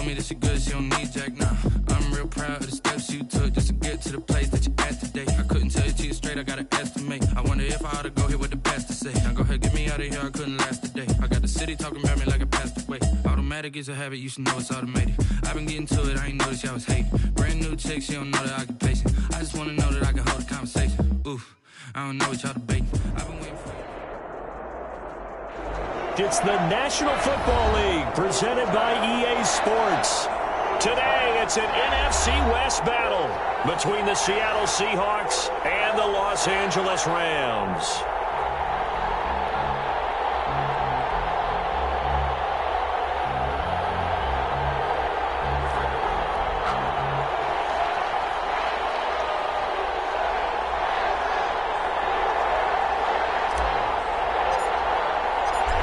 me that she good, she don't need Jack now. I'm real proud of the steps you took just to get to the place that you at today. I couldn't tell you to you straight, I gotta estimate. I wonder if I ought to go here with the best to say. Now go ahead, get me out of here, I couldn't last a day. I got the city talking about me like I passed away. Automatic is a habit, you should know it's automated. I've been getting to it, I ain't noticed y'all was hating. Brand new chick, she don't know the occupation. I just wanna know that I can hold a conversation. Oof, I don't know what y'all debating. I've been waiting for you. It's the National Football League presented by EA Sports. Today, it's an NFC West battle between the Seattle Seahawks and the Los Angeles Rams.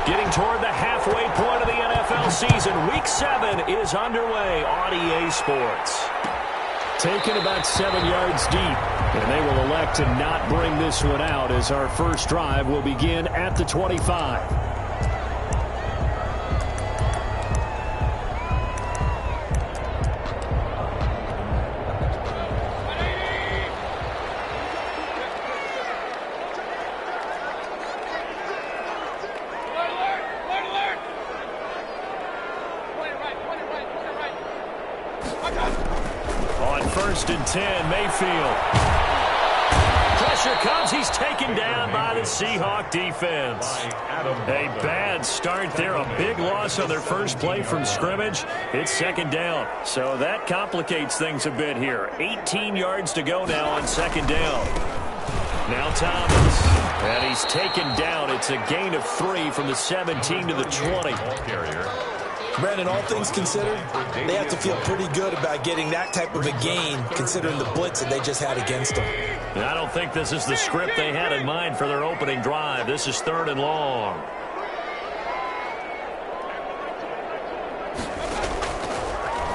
Getting toward the halfway point of the NFL season, Week 7 is underway on EA Sports. Taken about 7 yards deep, and they will elect to not bring this one out as our first drive will begin at the 25. First and 10, Mayfield. Pressure comes. He's taken down by the Seahawk defense. A bad start there. A big loss on their first play from scrimmage. It's second down. So that complicates things a bit here. 18 yards to go now on second down. Now Thomas. And he's taken down. It's a gain of 3 from the 17 to the 20. Brandon, all things considered, they have to feel pretty good about getting that type of a gain considering the blitz that they just had against them. I don't think this is the script they had in mind for their opening drive. This is 3rd and long.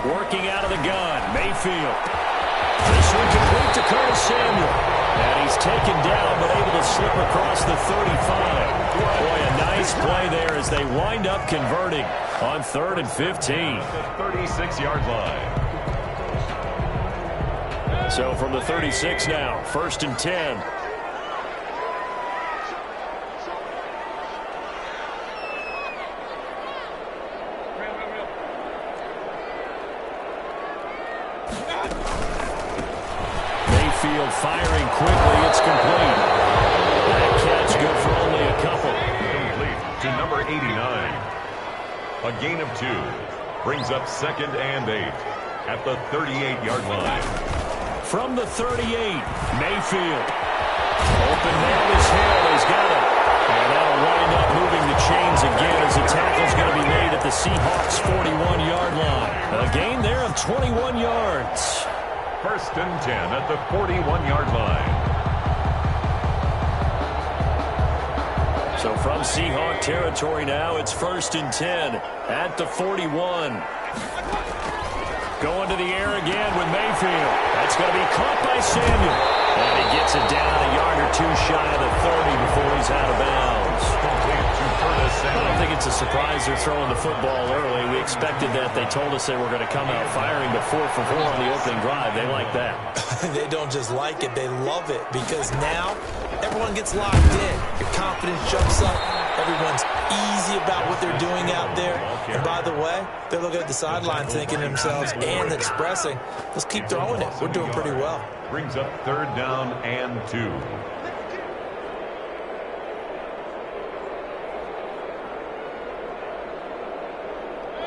Working out of the gun, Mayfield. This one complete to Curtis Samuel. And he's taken down but able to slip across the 35. Boy, a nice play there as they wind up converting on 3rd and 15. 36-yard line. So from the 36 now, 1st and 10. Mayfield firing quickly. It's complete. That catch good for only a couple. Complete to number 89. A gain of 2 brings up 2nd and 8 at the 38-yard line. From the 38, Mayfield. Open man is hit. He's got it. And that'll wind up moving the chains again as the tackle's going to be made at the Seahawks' 41-yard line. A gain there of 21 yards. 1st and 10 at the 41-yard line. So from Seahawk territory now, it's 1st and 10 at the 41. Going to the air again with Mayfield. That's going to be caught by Samuel. And he gets it down a yard or 2 shy of the 30 before he's out of bounds. I don't think it's a surprise they're throwing the football early. We expected that. They told us they were going to come out firing, but 4 for 4 on the opening drive. They like that. They don't just like it, they love it, because now everyone gets locked in. Your confidence jumps up. Everyone's easy about what they're doing out there. And by the way, they're looking at the sideline thinking to themselves and expressing, let's keep throwing it. We're doing pretty well. Brings up 3rd down and 2.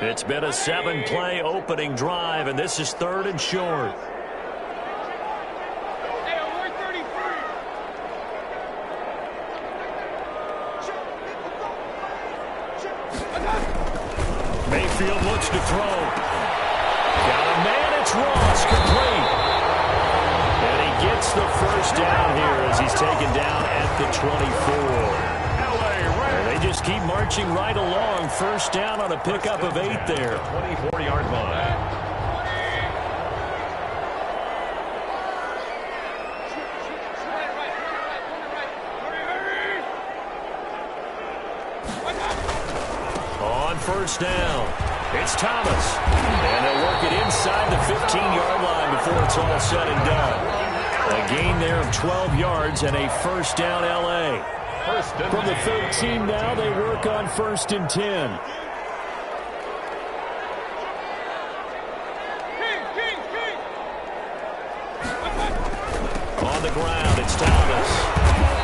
It's been a 7-play opening drive, and this is 3rd and short. Mayfield looks to throw. Got a man, it's Ross, complete. And he gets the first down here as he's taken down at the 24. And they just keep marching right along. First down on a pickup of 8 there. 24-yard line. On first down. It's Thomas. And they'll work it inside the 15-yard line before it's all said and done. A gain there of 12 yards and a first down L.A. From the 13 now, they work on 1st and 10. On the ground, it's Thomas.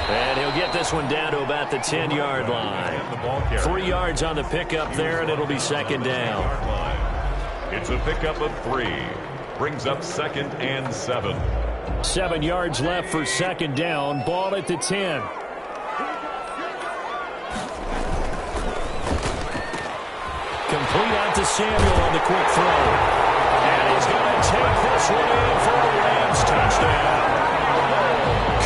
And he'll get this one down to about the 10-yard line. 3 yards on the pickup there, and it'll be 2nd down. It's a pickup of 3. Brings up 2nd and 7. 7 yards left for 2nd down. Ball at the 10. Complete out to Samuel on the quick throw. And he's going to take this one in for a Rams touchdown.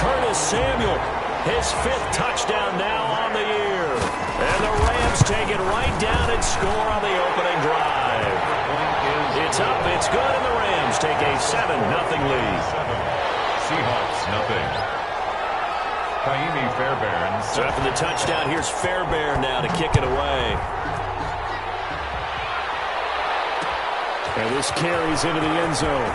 Curtis Samuel, his 5th touchdown now on the year. And the Rams take it right down and score on the opening drive. It's up, it's good, and the Rams take a 7-0 lead. Seahawks, nothing. Fairbairn. So after the touchdown, here's Fairbairn now to kick it away. And this carries into the end zone.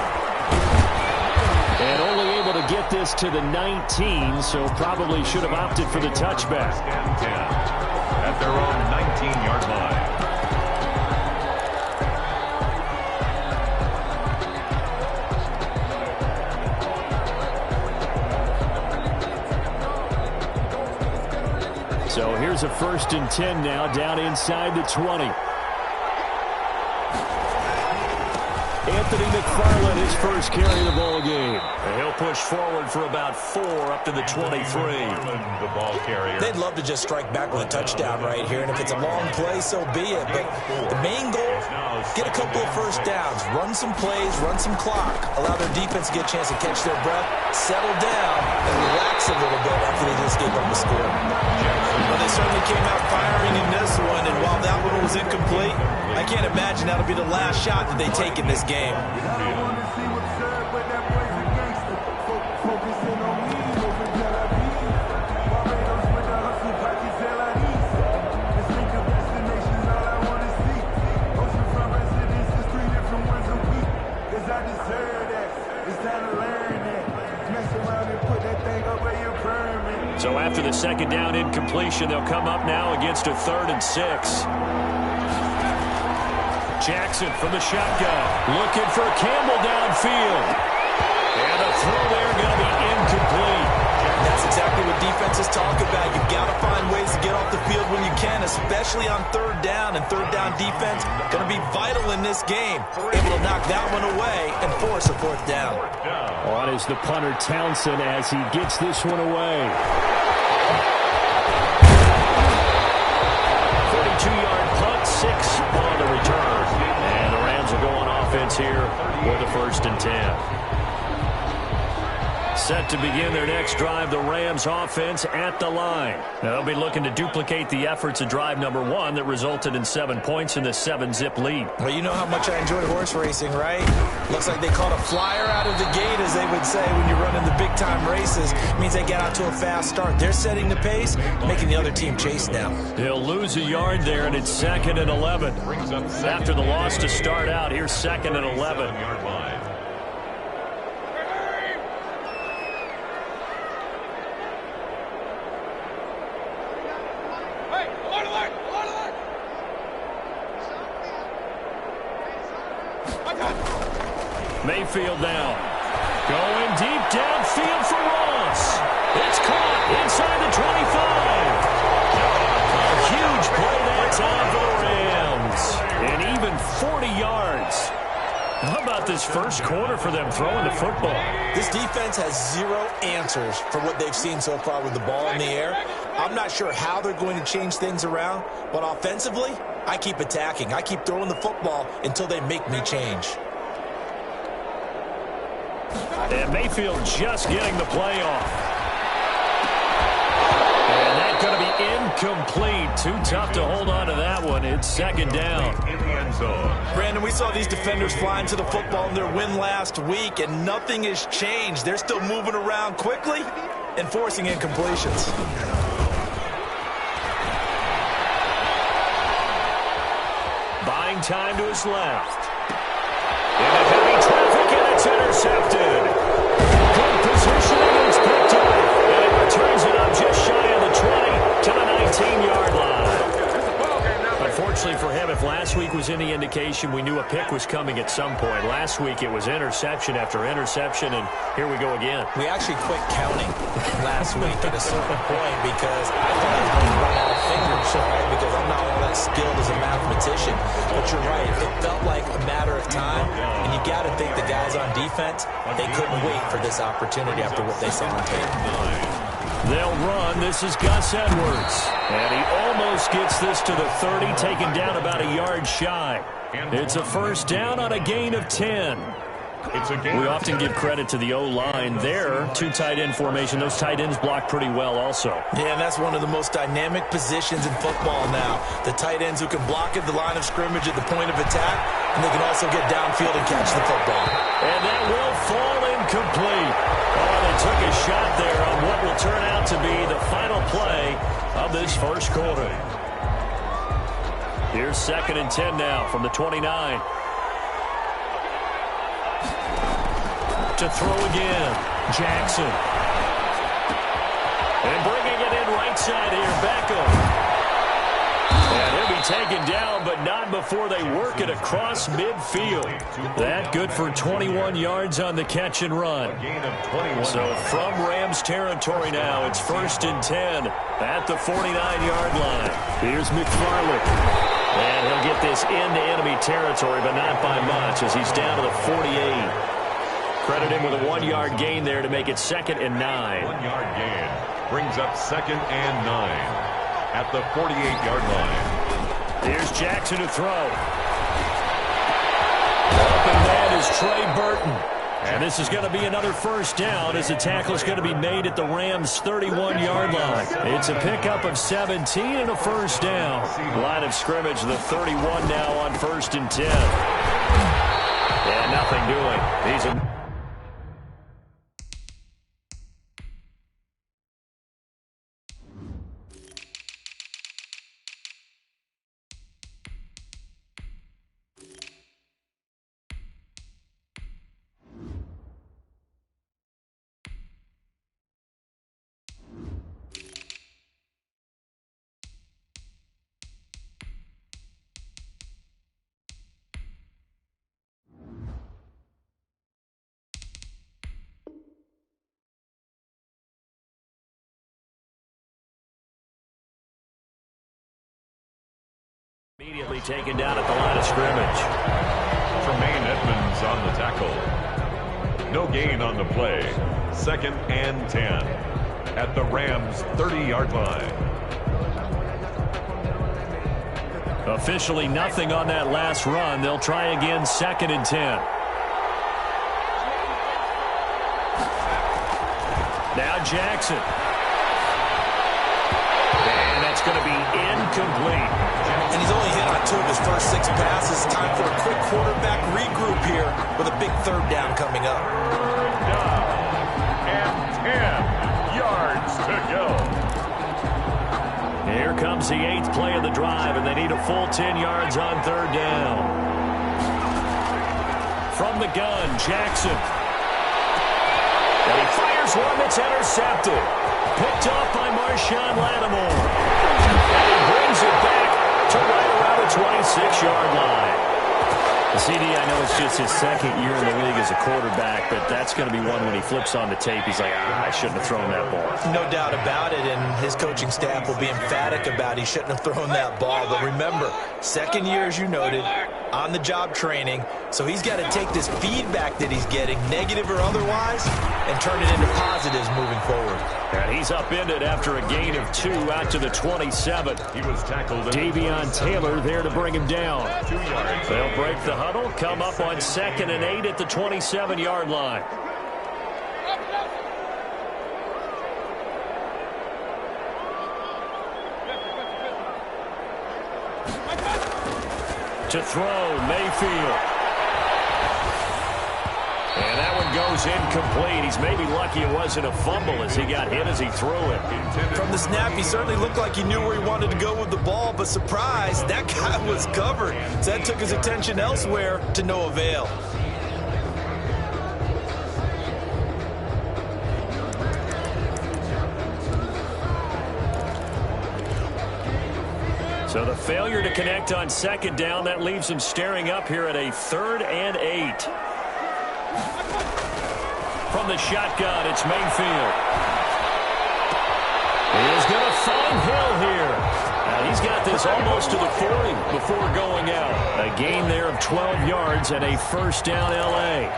And only able to get this to the 19, so probably should have opted for the touchback. At their own 19-yard line. So here's a 1st and 10 now, down inside the 20. Anthony McFarland, his first carry of the ball game. And he'll push forward for about 4 up to the 23. The ball carrier. They'd love to just strike back with a touchdown right here, and if it's a long play, so be it. But the main goal, get a couple of first downs, run some plays, run some clock, allow their defense to get a chance to catch their breath, settle down, and relax a little bit after they just gave up the score. Well, they certainly came out firing in this one, and while that one was incomplete, I can't imagine that'll be the last shot that they take in this game. So after the 2nd down incompletion, they'll come up now against a 3rd and 6. Jackson from the shotgun, looking for Campbell downfield. And a throw there going to be incomplete. That's exactly what defenses talk about. You've got to find ways to get off the field when you can, especially on 3rd down. And 3rd down defense going to be vital in this game. Able to knock that one away and force a 4th down. On is the punter Townsend as he gets this one away. 42-yard punt, 6 on the return. And the Rams will go on offense here with the 1st and 10. Set to begin their next drive, the Rams offense at the line. Now they'll be looking to duplicate the efforts of drive number 1 that resulted in 7 points in the 7-zip lead. Well, you know how much I enjoy horse racing, right? Looks like they caught a flyer out of the gate, as they would say when you're running the big-time races. It means they get out to a fast start. They're setting the pace, making the other team chase now. They'll lose a yard there, and it's 2nd and 11. After the loss to start out, here's 2nd and 11. Mayfield now. Going deep downfield for Ross. It's caught inside the 25. A huge play that time for the Rams. And even 40 yards. How about this first quarter for them throwing the football? This defense has 0 answers for what they've seen so far with the ball in the air. I'm not sure how they're going to change things around, but offensively, I keep attacking. I keep throwing the football until they make me change. And Mayfield just getting the play off. And that's going to be incomplete. Too tough to hold on to that one. It's 2nd down. In the end zone. Brandon, we saw these defenders flying to the football in their win last week, and nothing has changed. They're still moving around quickly and forcing incompletions. Buying Playing time to his left. Into heavy traffic, and it's intercepted. Good positioning, and it's picked up. And it returns it up just shy of the 20 to the 19-yard line. Unfortunately for him, if last week was any indication, we knew a pick was coming at some point. Last week it was interception after interception, and here we go again. We actually quit counting last week at a certain point because I thought I was going to run out of fingers, right? Because I'm not all that skilled as a mathematician. But you're right. It felt like a matter of time, and you got to think the guys on defense, they couldn't wait for this opportunity after what they saw on tape. They'll run. This is Gus Edwards. And he almost gets this to the 30, taken down about a yard shy. It's a first down on a gain of 10. We often give credit to the O-line there. Two tight end formation. Those tight ends block pretty well also. Yeah, and that's one of the most dynamic positions in football now. The tight ends who can block at the line of scrimmage at the point of attack, and they can also get downfield and catch the football. And that will fall incomplete. Oh, they took a shot there on what will turn out to be the final play of this first quarter. Here's 2nd and 10 now from the 29. To throw again, Jackson. And bringing it in right side here, Beckham. And he'll be taken down, but not before they work it across midfield. That good for 21 yards on the catch and run. So from Rams territory now, it's 1st and 10 at the 49-yard line. Here's McFarland. And he'll get this into enemy territory, but not by much as he's down to the 48. Credit him with a 1-yard gain there to make it 2nd and 9. 1-yard gain brings up 2nd and 9 at the 48-yard line. Here's Jackson to throw. Open man is Trey Burton. And this is going to be another first down as the tackle is going to be made at the Rams' 31-yard line. It's a pickup of 17 and a first down. Line of scrimmage, the 31 now on 1st and 10. And nothing doing. He's a immediately taken down at the line of scrimmage. Tremaine Edmonds on the tackle. No gain on the play. 2nd and 10 at the Rams' 30-yard line. Officially nothing on that last run. They'll try again 2nd and 10. Now Jackson. And that's going to be incomplete. And he's only hit on 2 of his first 6 passes. Time for a quick quarterback regroup here with a big 3rd down coming up. 3rd down and 10 yards to go. Here comes the 8th play of the drive, and they need a full 10 yards on 3rd down. From the gun, Jackson. And he fires one that's intercepted. Picked off by Marshawn Lattimore. And he brings it back to right around the 26-yard line. The CD, I know it's just his 2nd year in the league as a quarterback, but that's going to be one when he flips on the tape. He's like, I shouldn't have thrown that ball. No doubt about it, and his coaching staff will be emphatic about he shouldn't have thrown that ball. But remember, 2nd year, as you noted, on-the-job training, so he's got to take this feedback that he's getting, negative or otherwise, and turn it into positives moving forward. And he's upended after a gain of 2 out to the 27. He was tackled. Davion Taylor there to bring him down. 2 yards. They'll break the huddle, come up on 2nd and 8 at the 27-yard line. To throw, Mayfield. And that one goes incomplete. He's maybe lucky it wasn't a fumble as he got hit as he threw it. From the snap, he certainly looked like he knew where he wanted to go with the ball, but surprise, that guy was covered. So that took his attention elsewhere to no avail. So the failure to connect on second down, that leaves him staring up here at a 3rd and 8. From the shotgun, it's Mayfield. He's going to find Hill here. Now he's got this almost to the 40 before going out. A gain there of 12 yards and a first down L.A.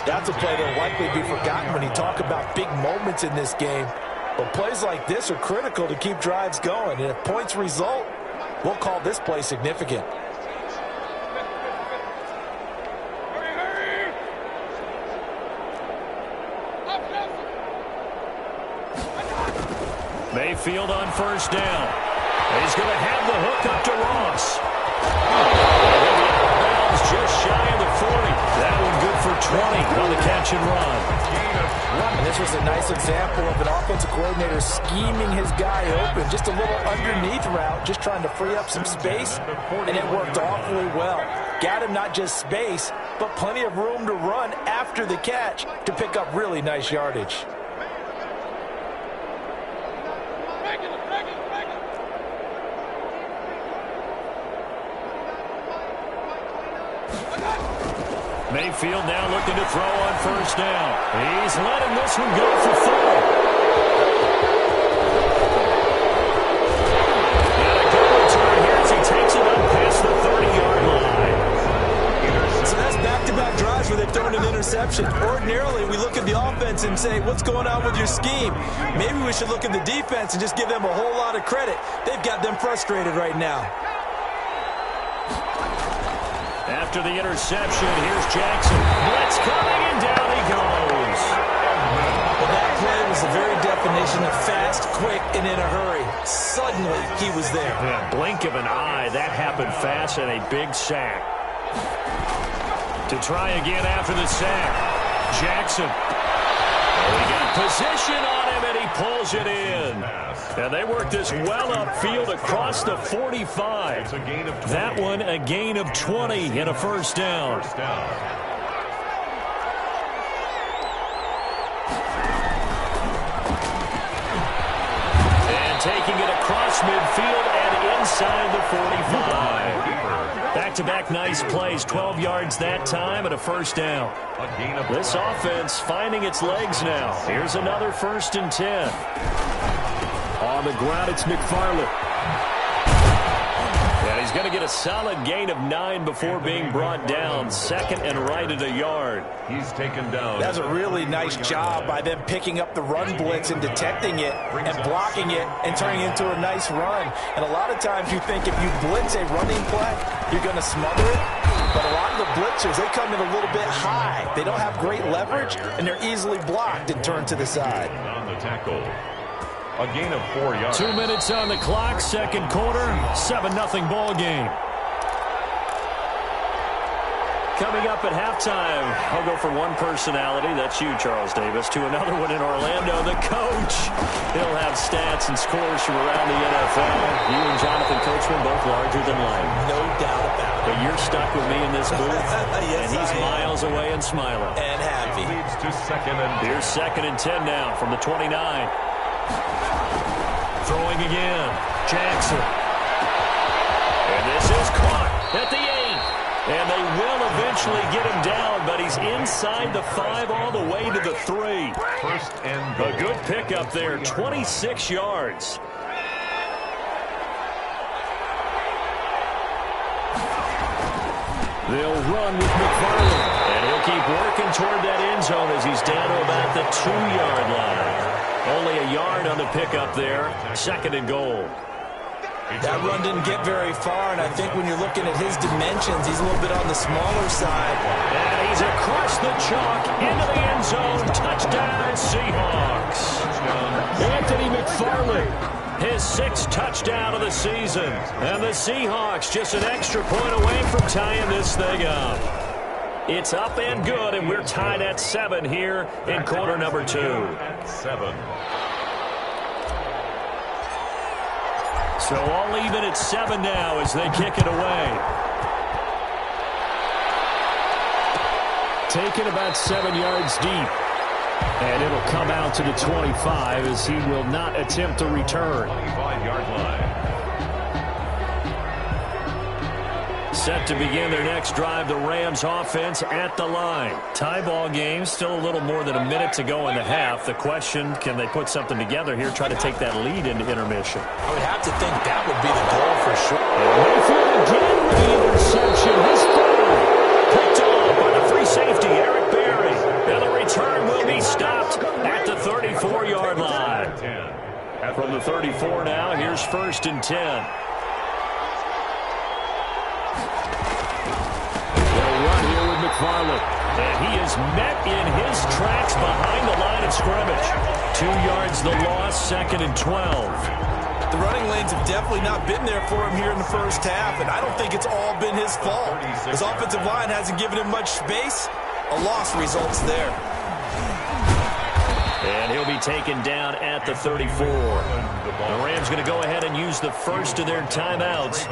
That's a play that will likely be forgotten when you talk about big moments in this game. But plays like this are critical to keep drives going. And if points result, we'll call this play significant. Mayfield on first down. He's going to have the hook up to Ross. Just shy of the 40. That one good for 20 on the catch and run. And this was a nice example of an offensive coordinator scheming his guy open. Just a little underneath route, just trying to free up some space, and it worked awfully well. Got him not just space, but plenty of room to run after the catch to pick up really nice yardage. Mayfield now looking to throw on first down. He's letting this one go for 4. And a good return here as he takes it up past the 30-yard line. So that's back-to-back drives where they've thrown an interception. Ordinarily, we look at the offense and say, what's going on with your scheme? Maybe we should look at the defense and just give them a whole lot of credit. They've got them frustrated right now. After the interception, here's Jackson. Blitz coming, and down he goes. Well, that play was the very definition of fast, quick, and in a hurry. Suddenly, he was there. Yeah, blink of an eye. That happened fast and a big sack. To try again after the sack. Jackson. He got position on him, and he pulls it in. And they work this well upfield across the 45. That one a gain of 20 and a first down. And taking it across midfield and inside the 45. Back-to-back nice plays, 12 yards that time and a first down. This offense finding its legs now. Here's another 1st and 10. On the ground, it's McFarland. And he's going to get a solid gain of 9 before being brought down. 2nd and right at a yard. He's taken down. That's a really nice job by them picking up the run blitz and detecting it and blocking it and turning it into a nice run. And a lot of times you think if you blitz a running play, you're going to smother it. But a lot of the blitzers, they come in a little bit high. They don't have great leverage, and they're easily blocked and turned to the side. On the tackle. A gain of 4 yards. 2 minutes on the clock, second quarter, 7-0 ball game. Coming up at halftime, I'll go from one personality, that's you, Charles Davis, to another one in Orlando, the coach. He'll have stats and scores from around the NFL. You and Jonathan Coachman both larger than life. No doubt about it. But you're stuck with me in this booth, Yes, and he's I am. miles away and smiling. And happy. Leads to 2nd and 10. Here's 2nd and 10 now from the 29. Throwing again, Jackson. And this is caught at the 8. And they will eventually get him down, but he's inside the 5 all the way to the 3. 1st and goal. A good pickup there, 26 yards. They'll run with McFarland. And he'll keep working toward that end zone as he's down to about the 2-yard line. Only a yard on the pickup there. 2nd and goal. That run didn't get very far, and I think when you're looking at his dimensions, he's a little bit on the smaller side. And he's across the chalk into the end zone. Touchdown, Seahawks. Anthony McFarland, his 6th touchdown of the season. And the Seahawks just an extra point away from tying this thing up. It's up and good, and we're tied at 7 here in quarter number 2. 7. So all even at 7 now as they kick it away. Taken about 7 yards deep. And it'll come out to the 25 as he will not attempt to return. 25-yard line. Set to begin their next drive, the Rams offense at the line. Tie ball game, still a little more than a minute to go in the half. The question, can they put something together here, try to take that lead into intermission? I would have to think that would be the goal for sure. Mayfield again with the interception. His third. Picked off by the free safety, Eric Berry. And the return will be stopped at the 34-yard line. From the 34 now, here's 1st and 10. McFarland. And he is met in his tracks behind the line of scrimmage. 2 yards the loss, 2nd and 12. The running lanes have definitely not been there for him here in the first half, and I don't think it's all been his fault. His offensive line hasn't given him much space. A loss results there. And he'll be taken down at the 34. The Rams going to go ahead and use the first of their timeouts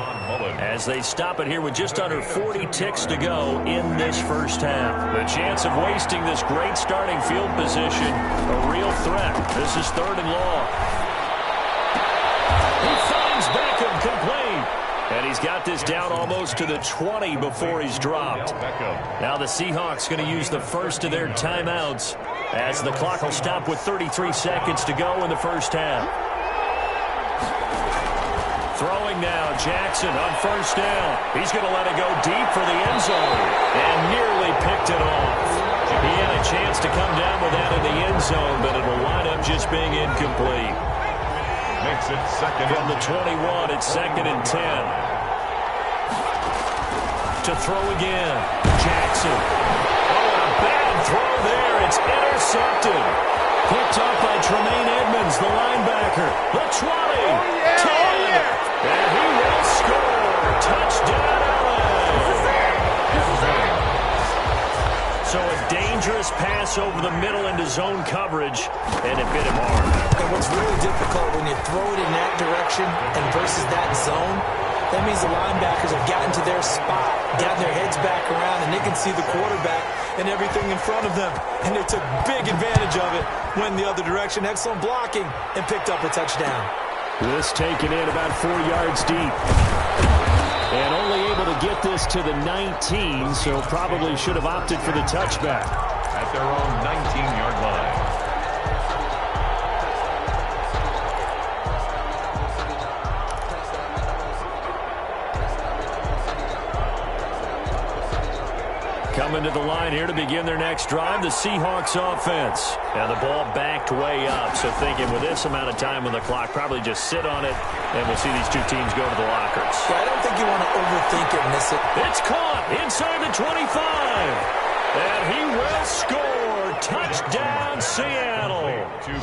as they stop it here with just under 40 ticks to go in this first half. The chance of wasting this great starting field position, a real threat. This is 3rd and long. He finds Beckham complete. And he's got this down almost to the 20 before he's dropped. Now the Seahawks going to use the first of their timeouts as the clock will stop with 33 seconds to go in the first half. Throwing now, Jackson on 1st down. He's going to let it go deep for the end zone and nearly picked it off. He had a chance to come down with that in the end zone, but it will wind up just being incomplete. Makes it 2nd. From the 21, it's 2nd and 10. To throw again, Jackson. Oh, a bad throw there. It's intercepted. Picked up by Tremaine Edmonds, the linebacker. The 20, 10, and he will score. Touchdown, LA. So a dangerous pass over the middle into zone coverage, and it bit him hard. And what's really difficult when you throw it in that direction and versus that zone, that means the linebackers have gotten to their spot, gotten their heads back around, and they can see the quarterback and everything in front of them. And they took big advantage of it, went the other direction, excellent blocking, and picked up a touchdown. This taken in about 4 yards deep. And only able to get this to the 19, so probably should have opted for the touchback. At their own 19-yard line. Coming to the line here to begin their next drive, the Seahawks offense. Now the ball backed way up, so thinking with this amount of time on the clock, probably just sit on it, and we'll see these two teams go to the lockers. Yeah, I don't think you want to overthink it and miss it. It's caught inside the 25, and he will score. Touchdown, Seattle. To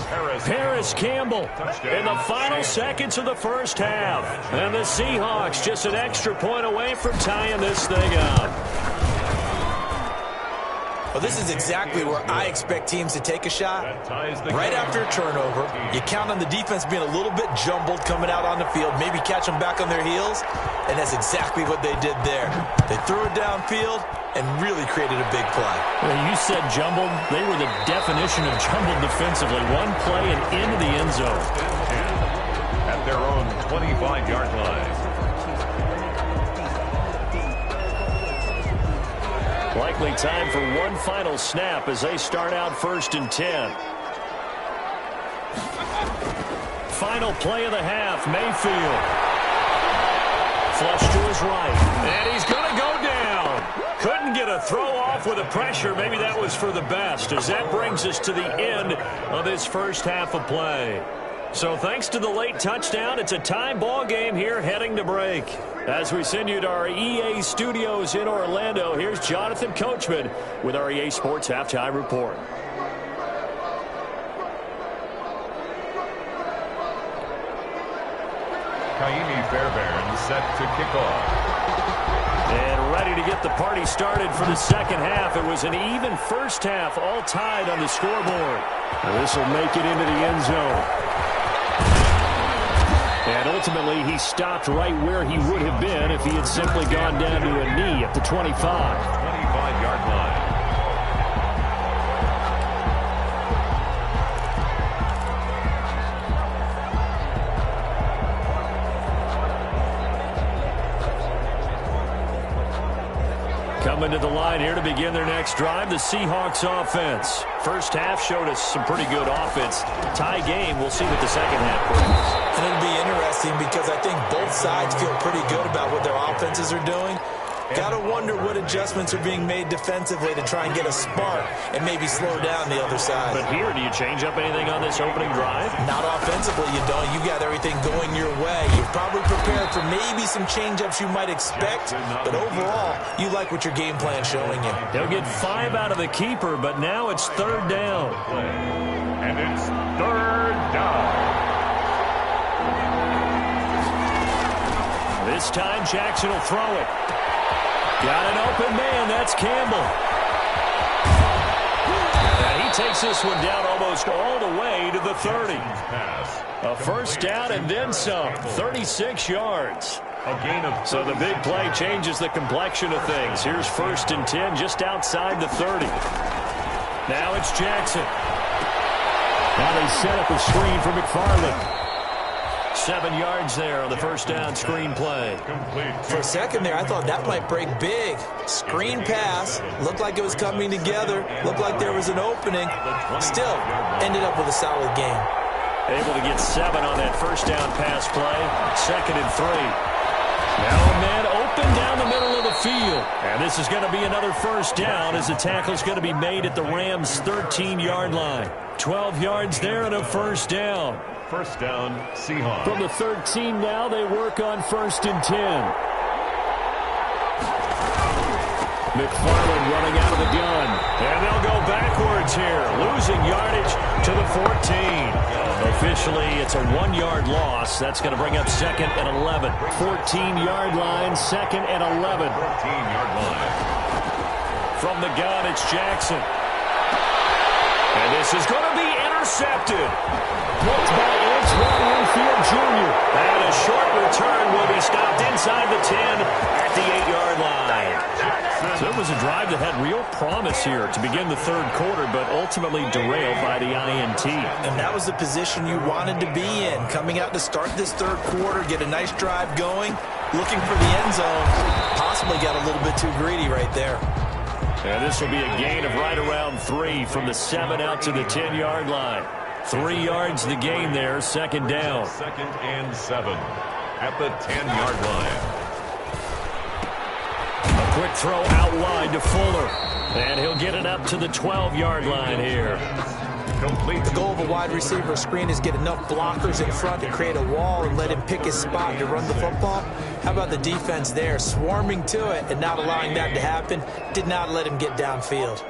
Paris Campbell in the final seconds of the first half. And the Seahawks just an extra point away from tying this thing up. Well, this is exactly where I expect teams to take a shot. Right after a turnover, you count on the defense being a little bit jumbled coming out on the field, maybe catch them back on their heels, and that's exactly what they did there. They threw it downfield and really created a big play. Well, you said jumbled. They were the definition of jumbled defensively. One play and into the end zone. At their own 25-yard line. Likely time for one final snap as they start out 1st and 10. Final play of the half, Mayfield. Flush to his right, and he's going to go down. Couldn't get a throw off with the pressure. Maybe that was for the best, as that brings us to the end of this first half of play. So thanks to the late touchdown, it's a tie ball game here heading to break. As we send you to our EA studios in Orlando, here's Jonathan Coachman with our EA Sports Halftime Report. Kaimi Fairbairn set to kick off. And ready to get the party started for the second half. It was an even first half, all tied on the scoreboard. This will make it into the end zone. And ultimately, he stopped right where he would have been if he had simply gone down to a knee at the 25. 25-yard line. Coming to the line here to begin their next drive, the Seahawks offense. First half showed us some pretty good offense. Tie game, we'll see what the second half brings. And it'll be interesting because I think both sides feel pretty good about what their offenses are doing. Got to wonder what adjustments are being made defensively to try and get a spark and maybe slow down the other side. But here, do you change up anything on this opening drive? Not offensively, you don't. You got everything going your way. You're probably prepared for maybe some change-ups you might expect, but overall, you like what your game plan's showing you. They'll get 5 out of the keeper, but now it's third down. And it's third down. This time, Jackson will throw it. Got an open man. That's Campbell. And he takes this one down almost all the way to the 30. A first down and then some. 36 yards. A gain of so the big play changes the complexion of things. Here's 1st and 10 just outside the 30. Now it's Jackson. Now they set up a screen for McFarland. 7 yards there on the first down screen play. For a second there, I thought that might break big. Screen pass. Looked like it was coming together. Looked like there was an opening. Still, ended up with a solid game. Able to get 7 on that first down pass play. 2nd and 3. Now a man open down the middle of the field. And this is going to be another first down as the tackle's going to be made at the Rams' 13-yard line. 12 yards there and a first down. First down, Seahawks. From the 13 now, they work on 1st and 10. McFarland running out of the gun. And they'll go backwards here, losing yardage to the 14. Officially, it's a 1-yard loss. That's going to bring up 2nd and 11. 14-yard line, 2nd and 11. 14-yard line. From the gun, it's Jackson. And this is going to be intercepted. Blocked by Antoine Winfield Jr. And a short return will be stopped inside the 10 at the 8-yard line. So it was a drive that had real promise here to begin the third quarter, but ultimately derailed by the INT. And that was the position you wanted to be in. Coming out to start this third quarter, get a nice drive going, looking for the end zone. Possibly got a little bit too greedy right there. And this will be a gain of right around 3 from the 7 out to the 10-yard line. 3 yards the gain there, 2nd down. 2nd and 7 at the 10-yard line. A quick throw out wide to Fuller. And he'll get it up to the 12-yard line here. Complete. The goal of a wide receiver screen is get enough blockers in front to create a wall and let him pick his spot to run the football. How about the defense there, swarming to it and not allowing that to happen? Did not let him get downfield.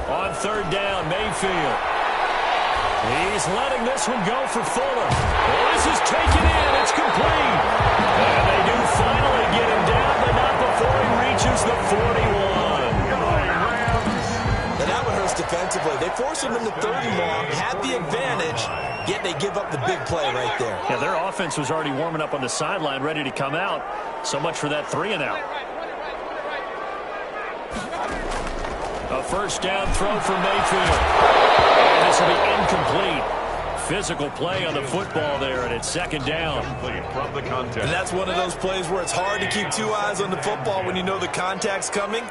On 3rd down, Mayfield. He's letting this one go for Fuller. Well, this is taken in. It's complete. And they do finally get him down, but not before he reaches the 41. And that one hurts defensively. They force him into 3rd and long, had the advantage, yet they give up the big play right there. Yeah, their offense was already warming up on the sideline, ready to come out. So much for that 3-and-out. A first down throw for Mayfield. And this will be incomplete. Physical play on the football there, and it's 2nd down. From the contact. And that's one of those plays where it's hard to keep 2 eyes on the football when you know the contact's coming,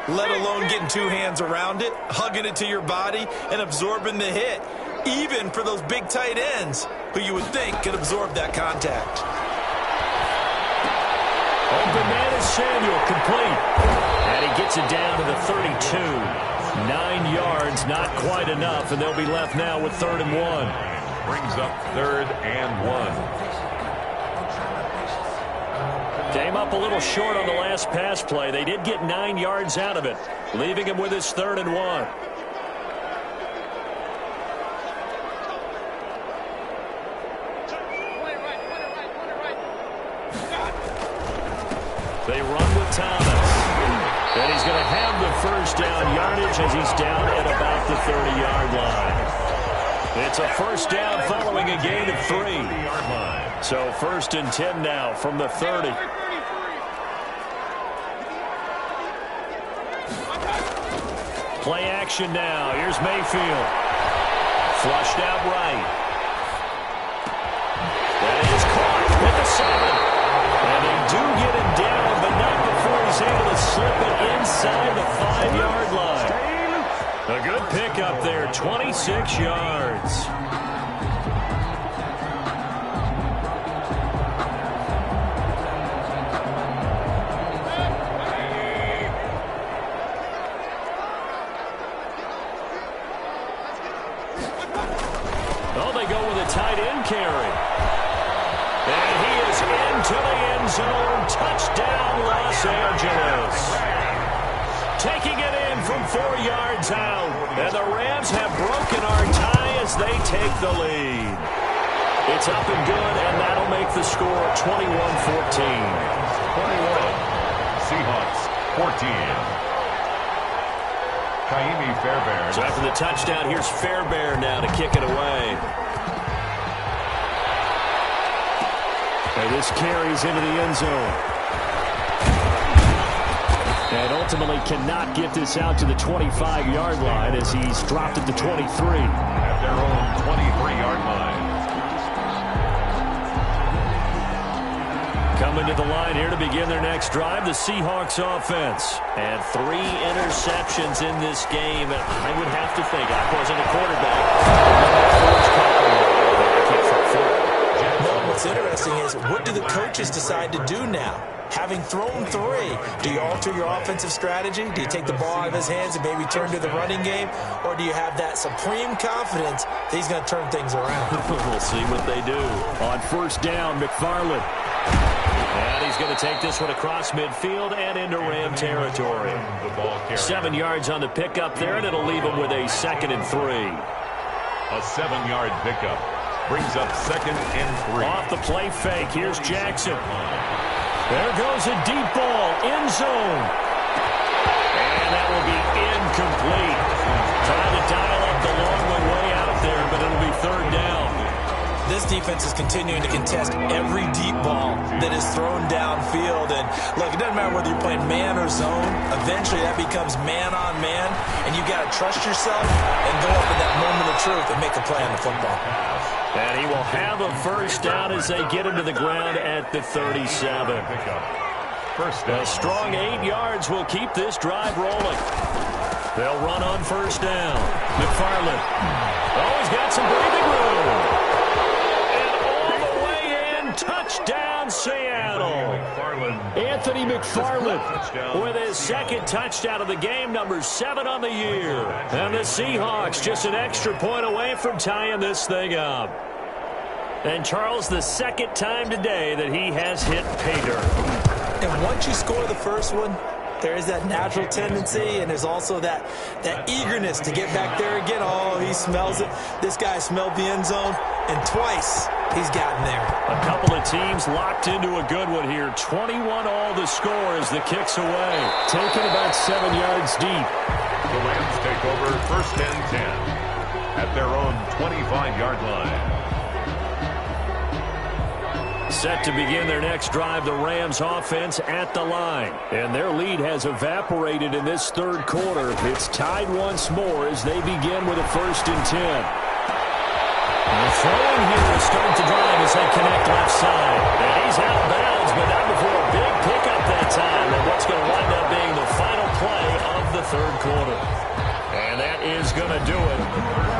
let alone getting 2 hands around it, hugging it to your body, and absorbing the hit, even for those big tight ends who you would think could absorb that contact. Open man is Samuel, complete. And he gets it down to the 32. 9 yards, not quite enough, and they'll be left now with 3rd and 1. Brings up 3rd and 1. up a little short on the last pass play. They did get 9 yards out of it, leaving him with his 3rd and 1. They run with Thomas. And he's going to have the first down yardage as he's down at about the 30-yard line. It's a first down following a gain of 3. So 1st and 10 now from the 30. Play action now. Here's Mayfield. Flushed out right. That is caught with the 7. And they do get him down, but not before he's able to slip it inside the 5-yard line. A good pickup there, 26 yards. Oh, they go with a tight end carry. And he is into the end zone. Touchdown, Los Angeles. Taking it in from 4 yards out. And the Rams have broken our tie as they take the lead. It's up and good, and that'll make the score 21-14. 21. Seahawks, 14. Kaimi Fairbairn. So after the touchdown, here's Fairbairn now to kick it away. And this carries into the end zone. And ultimately cannot get this out to the 25-yard line as he's dropped at the 23. At their own 23-yard line. Coming to the line here to begin their next drive, the Seahawks offense. And 3 interceptions in this game. I would have to think, I wasn't a quarterback. What's interesting is, what do the coaches decide to do now? Having thrown 3, do you alter your offensive strategy? Do you take the ball out of his hands and maybe turn to the running game? Or do you have that supreme confidence that he's going to turn things around? We'll see what they do. On 1st down, McFarland. And he's going to take this one across midfield and into Ram territory. 7 yards on the pickup there, and it'll leave him with a 2nd and 3. A 7-yard pickup brings up 2nd and 3. Off the play fake, here's Jackson. There goes a deep ball, end zone. And that will be incomplete. Trying to dial up the long one way out there, but it'll be 3rd down. This defense is continuing to contest every deep ball that is thrown downfield. And look, it doesn't matter whether you're playing man or zone. Eventually that becomes man on man, and you got to trust yourself and go up in that moment of truth and make a play on the football. And he will have a first down as they get him to the ground at the 37. First down. A strong 8 yards will keep this drive rolling. They'll run on 1st down. McFarland. Oh, he's got some breathing room. Touchdown, Seattle. Anthony McFarland with his 2nd touchdown of the game, number 7 on the year. And the Seahawks just an extra point away from tying this thing up. And Charles, the 2nd time today that he has hit pay dirt. And once you score the first one, there is that natural tendency, and there's also that eagerness to get back there again. Oh, he smells it. This guy smelled the end zone, and twice he's gotten there. A couple of teams locked into a good one here. 21 all the score as the kick's away. Taken about 7 yards deep. The Rams take over 1st and 10 at their own 25-yard line. Set to begin their next drive, the Rams offense at the line. And their lead has evaporated in this 3rd quarter. It's tied once more as they begin with a 1st and 10. And throwing here to start the drive as they connect left side. And he's out of bounds, but not before a big pickup that time. And what's going to wind up being the final play of the 3rd quarter. And that is going to do it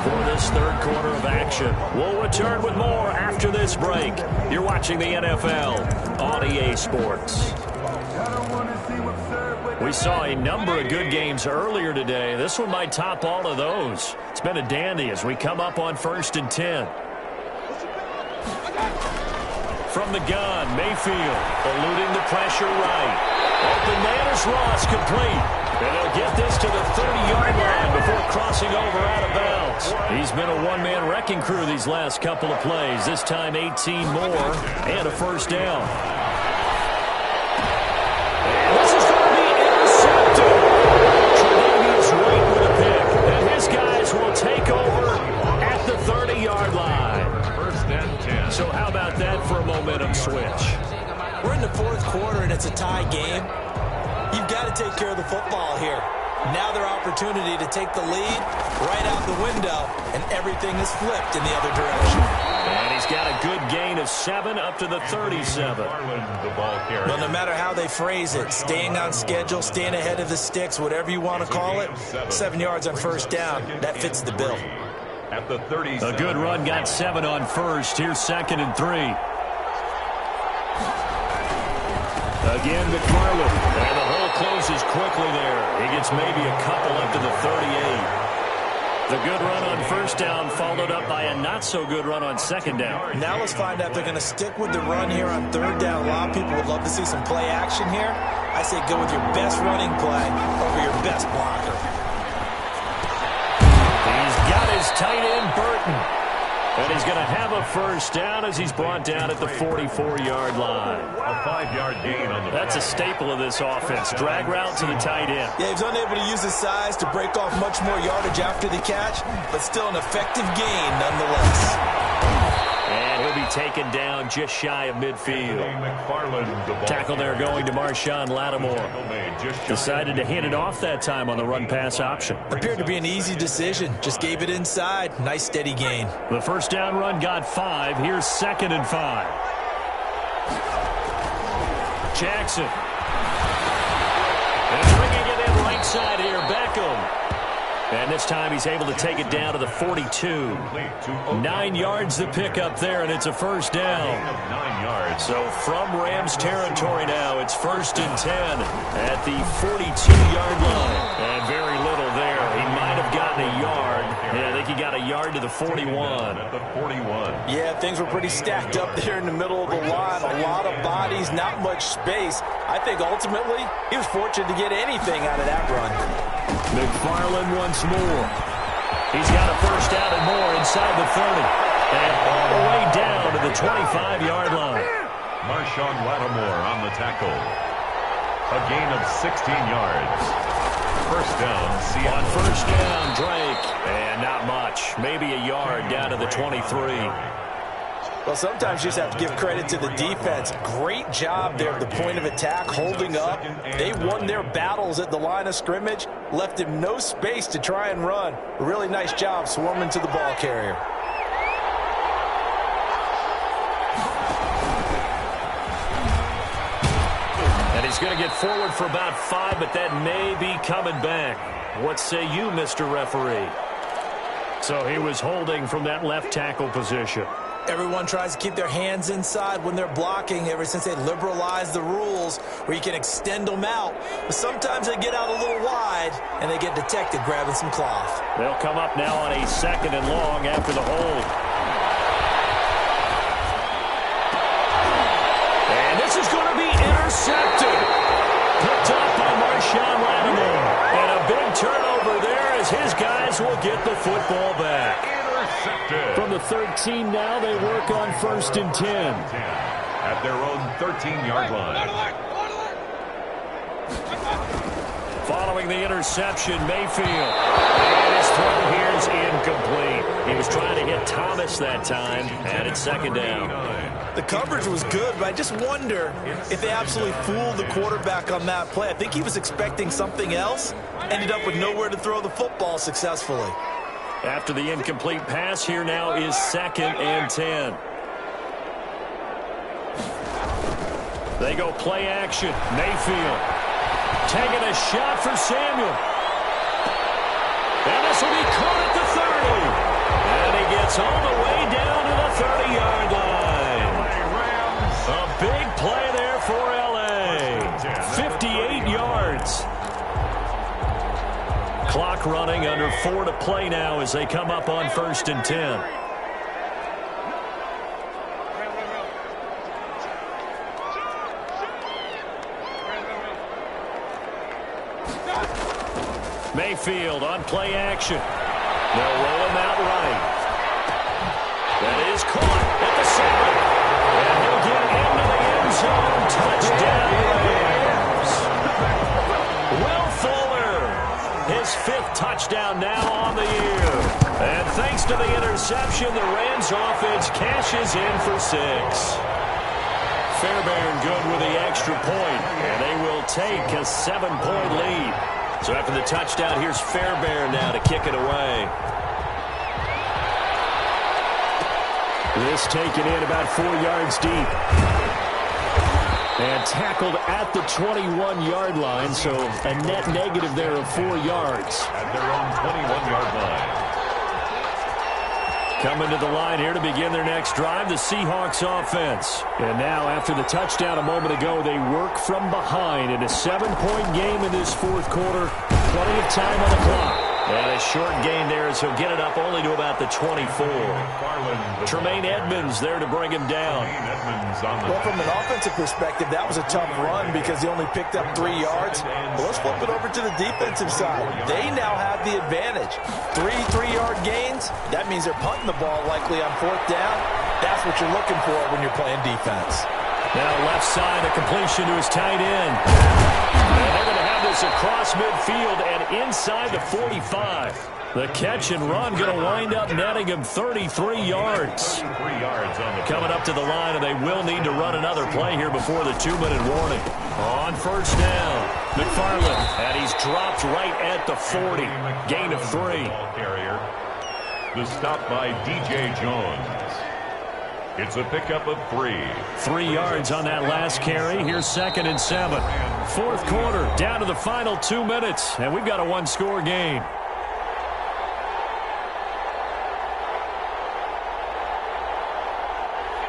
for this 3rd quarter of action. We'll return with more after this break. You're watching the NFL on EA Sports. We saw a number of good games earlier today. This one might top all of those. It's been a dandy as we come up on 1st and 10. from the gun. Mayfield eluding the pressure right. Open man is Ross, complete. And they'll get this to the 30-yard line before crossing over out of bounds. He's been a one-man wrecking crew these last couple of plays. This time 18 more and a first down. And this is going to be intercepted. Tre'Davious White with a pick. And his guys will take over at the 30-yard line. First and 10. So how about that for a momentum switch? We're in the fourth quarter, and it's a tie game. You've got to take care of the football here. Now their opportunity to take the lead right out the window, and everything is flipped in the other direction. And he's got a good gain of 7 up to the 37. Well, no matter how they phrase it, staying on schedule, staying ahead of the sticks, whatever you want to call it, 7 yards on first down, that fits the bill. At the 37. A good run got 7 on first. Here's 2nd and 3. Again, McFarland. And the hole closes quickly there. He gets maybe a couple up to the 38. The good run on first down followed up by a not-so-good run on second down. Now let's find out if they're going to stick with the run here on third down. A lot of people would love to see some play action here. I say go with your best running play over your best blocker. He's got his tight end, Burton. And he's going to have a first down as he's brought down at the 44-yard line. A 5-yard gain on the That's a staple of this offense. Drag route to the tight end. Yeah, he's unable to use his size to break off much more yardage after the catch, but still an effective gain nonetheless. And he'll be taken down just shy of midfield. Tackle there going to Marshawn Lattimore. Decided to hand it off that time on the run-pass option. Appeared to be an easy decision. Just gave it inside. Nice steady gain. The first down run got 5. Here's 2nd and 5. Jackson. And bringing it in right side here, Beckham. And this time he's able to take it down to the 42. 9 yards the pickup there, and it's a first down. 9 yards. So from Rams territory now, it's 1st and 10 at the 42-yard line. And very little there. He might have gotten a yard. Yeah, I think he got a yard to the 41. At the 41. Yeah, things were pretty stacked up there in the middle of the line. A lot of bodies, not much space. I think ultimately he was fortunate to get anything out of that run. McFarland once more. He's got a first down and more inside the 30. And all the way down to the 25-yard line. Marshawn Lattimore on the tackle. A gain of 16 yards. First down, Seattle. On first down, Drake. And not much. Maybe a yard down to the 23. Well, sometimes you just have to give credit to the defense. Great job there at the point of attack, holding up. They won their battles at the line of scrimmage, left him no space to try and run. A really nice job swarming to the ball carrier. And he's going to get forward for about 5, but that may be coming back. What say you, Mr. Referee? So he was holding from that left tackle position. Everyone tries to keep their hands inside when they're blocking ever since they liberalized the rules where you can extend them out. But sometimes they get out a little wide and they get detected grabbing some cloth. They'll come up now on a 2nd and long after the hold. And this is going to be intercepted. Picked up by Marshawn Lattimore. And a big turnover there as his guys will get the football back. From the 13 now, they work on 1st and 10. At their own 13-yard line. Following the interception, Mayfield. And his throw here is incomplete. He was trying to hit Thomas that time, and it's 2nd down. The coverage was good, but I just wonder if they absolutely fooled the quarterback on that play. I think he was expecting something else, ended up with nowhere to throw the football successfully. After the incomplete pass, here now is 2nd and 10. They go play action. Mayfield taking a shot for Samuel. And this will be caught at the 30. And he gets all the way down to the 30-yard line. A big play there for L.A. 58 yards. Clock running, under 4 to play now as they come up on 1st and 10. Mayfield on play action. They'll roll him out right. That is caught at the 7. And he'll get into the end zone. Touchdown, Rams. Will Fuller, his 5th touchdown now on the year. And thanks to the interception, the Rams offense cashes in for 6. Fairbairn good with the extra point, and they will take a 7-point lead. So after the touchdown, here's Fairbairn now to kick it away. This taken in about 4 yards deep. And tackled at the 21-yard line, so a net negative there of 4 yards. At their own 21-yard line. Coming to the line here to begin their next drive, the Seahawks offense. And now, after the touchdown a moment ago, they work from behind in a 7-point game in this 4th quarter. Plenty of time on the clock. And a short gain there as he'll get it up only to about the 24. Tremaine Edmonds there to bring him down. Well, from an offensive perspective, that was a tough run because he only picked up 3 yards. But let's flip it over to the defensive side. They now have the advantage. 3 3-yard gains, that means they're punting the ball likely on 4th down. That's what you're looking for when you're playing defense. Now left side, a completion to his tight end. And they're going to have this across midfield and inside the 45. The catch and run going to wind up netting him 33 yards. Coming up to the line, and they will need to run another play here before the 2-minute warning. On 1st down, McFarland, and he's dropped right at the 40. Gain of 3. The stop by DJ Jones. It's a pickup of 3. 3 yards on that last carry. Here's 2nd and 7. 4th quarter, down to the final 2 minutes, and we've got a 1-score game.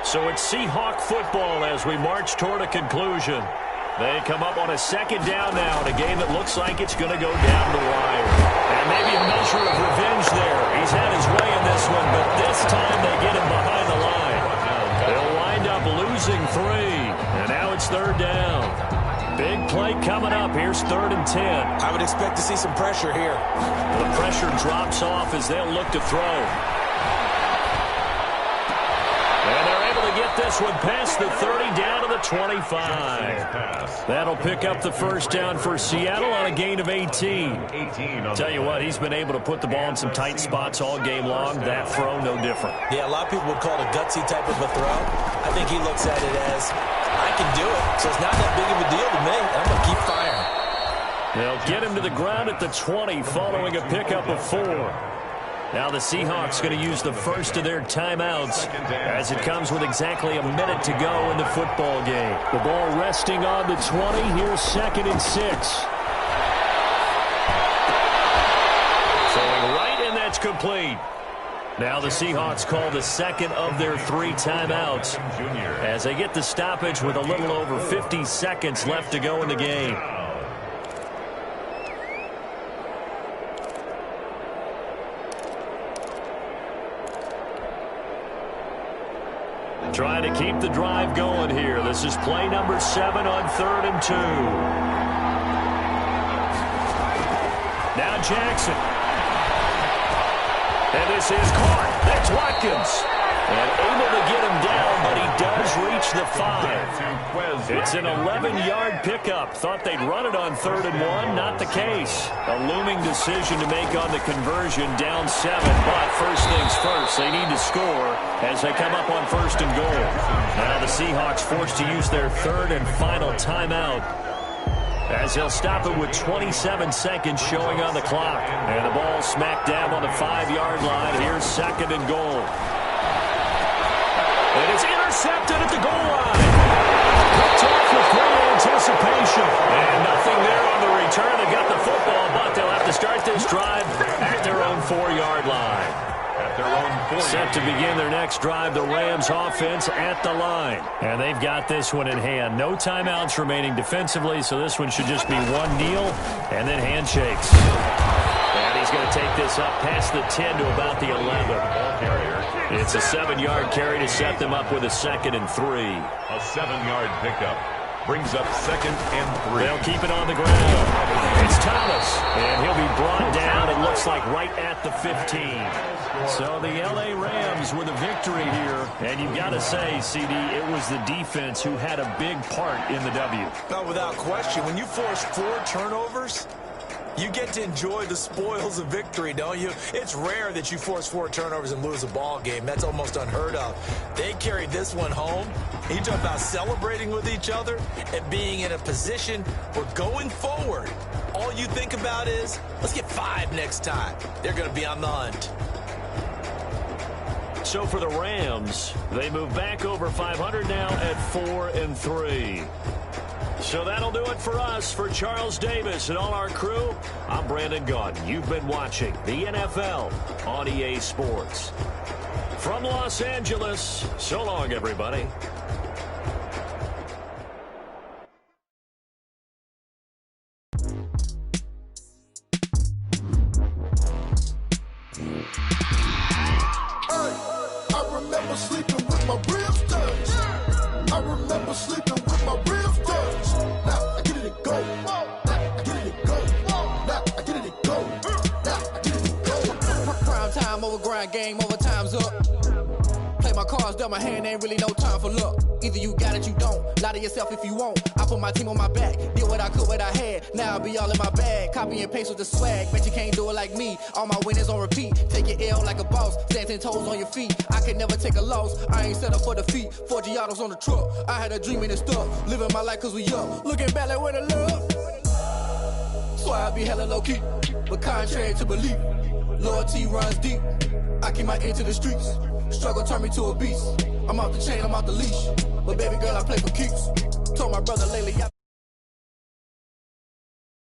So it's Seahawk football as we march toward a conclusion. They come up on a 2nd down now in a game that looks like it's going to go down the wire. And maybe a measure of revenge there. He's had his way in this one, but this time they get him behind the line. They'll wind up losing 3, and now it's 3rd down. Big play coming up. Here's 3rd and 10. I would expect to see some pressure here. The pressure drops off as they'll look to throw. And they're able to get this one past the 30 down to the 25. That'll pick up the 1st down for Seattle on a gain of 18. Tell you what, he's been able to put the ball in some tight spots all game long. That throw, no different. Yeah, a lot of people would call it a gutsy type of a throw. I think he looks at it as, I can do it, so it's not that big of a deal to me. I'm going to keep firing. They'll get him to the ground at the 20 following a pickup of 4. Now the Seahawks going to use the first of their timeouts as it comes with exactly a minute to go in the football game. The ball resting on the 20. Here's 2nd and 6. Throwing right, and that's complete. Now the Seahawks call the 2nd of their 3 timeouts as they get the stoppage with a little over 50 seconds left to go in the game. Trying to keep the drive going here. This is play number 7 on 3rd and 2. Now Jackson. And this is caught. That's Watkins. And able to get him down, but he does reach the 5. It's an 11-yard pickup. Thought they'd run it on 3rd and 1. Not the case. A looming decision to make on the conversion, down 7. But first things first, they need to score as they come up on 1st and goal. Now the Seahawks forced to use their 3rd and final timeout as they'll stop it with 27 seconds showing on the clock. And the ball smacked down on the 5-yard line. Here's 2nd and goal. And it's intercepted at the goal line. Picked off with great anticipation. And nothing there on the return. They got the football, but they'll have to start this drive at their own 4-yard line. Set to begin their next drive, the Rams offense at the line. And they've got this one in hand. No timeouts remaining defensively, so this one should just be one kneel and then handshakes. And he's going to take this up past the 10 to about the 11. It's a 7-yard carry to set them up with a 2nd and 3. A 7-yard pickup brings up 2nd and 3. They'll keep it on the ground. It's Thomas, and he'll be brought down, it looks like, right at the 15. So the L.A. Rams with a victory here. And you've got to say, CD, it was the defense who had a big part in the W. No, without question. When you force 4 turnovers, you get to enjoy the spoils of victory, don't you? It's rare that you force 4 turnovers and lose a ball game. That's almost unheard of. They carried this one home. You talk about celebrating with each other and being in a position where going forward, all you think about is, let's get 5 next time. They're going to be on the hunt. So for the Rams, they move back over 500 now at 4-3. So that'll do it for us. For Charles Davis and all our crew, I'm Brandon Gaudin. You've been watching the NFL on EA Sports. From Los Angeles, so long, everybody. Sleeping with my ribs touched. I remember sleeping with my ribs touched. Now I get it and go. Now I get it and go. Now I get it and go. Now I get it and go. Prime time over grind game, overtime's up. Play my cards, dealt my hand, ain't really no time for luck. Either you got it, you don't. Lie to yourself if you won't. I put my team on my back, did what I could, what I had. Now I'll be all in my bag. Copy and paste with the swag. Bet you can't do it like me. All my winners on repeat. Take your L like a boss. Stand 10 toes on your feet. I can never take a loss. I ain't set up for defeat. 4 Giottos on the truck. I had a dream and it's stuck. Living my life cause we up. Looking back like where the love. So I be hella low key. But contrary to belief, loyalty runs deep. I keep my ear to the streets. Struggle turned me to a beast. I'm off the chain, I'm off the leash. But baby girl, I play for keeps. Told my brother lately,